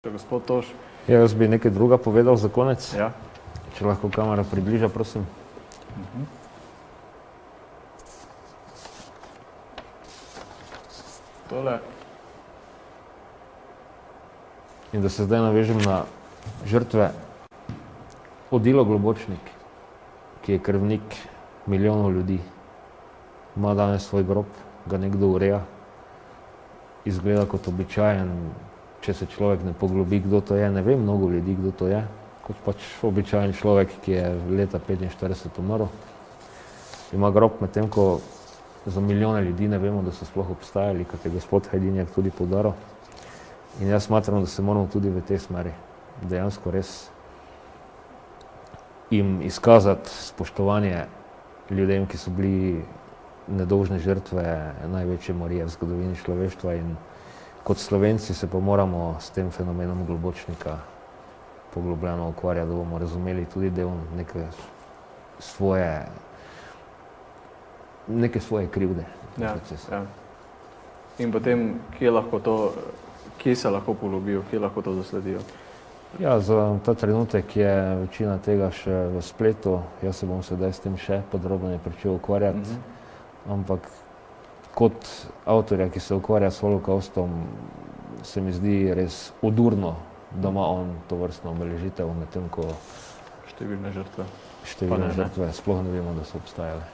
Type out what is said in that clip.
Gospod Toš. Jaz bi nekaj druga povedal za konec. Ja. Če lahko kamera približa, prosim. Tole. In da se zdaj navežem na žrtve. Odilo Globočnik, ki je krvnik milijonov ljudi, ima danes svoj grob, ga nekdo ureja, izgleda kot običajen. Če se človek ne poglobi, kdo to je, ne ve mnogo ljudi, kdo to je, kot pač običajen človek, ki je leta 45 umrl. Ima grob, medtem ko za milijone ljudi ne vemo, da so sploh obstajali, kot je gospod Hajdinjak tudi poudaril. In jaz smatram, da se moramo tudi v tej smeri dejansko res jim izkazati spoštovanje ljudem, ki so bili nedolžne žrtve največje morije v zgodovini človeštva. In kot Slovenci se pa moramo s tem fenomenom Globočnika poglobljeno ukvarjati, da bomo razumeli tudi del neke svoje krivde. Ja, ja. In potem, kje se lahko poglobijo, kje lahko to dosledijo? Ja, za ta trenutek je večina tega še v spletu. Jaz se bom sedaj s tem še podrobneje pričel ukvarjati. Ampak kot avtorja, ki se ukvarja s holokaustom, se mi zdi res odurno, da ima on tovrstno obeležitev, medtem ko Številne žrtve številne žrtve sploh ne vemo, da so obstajale.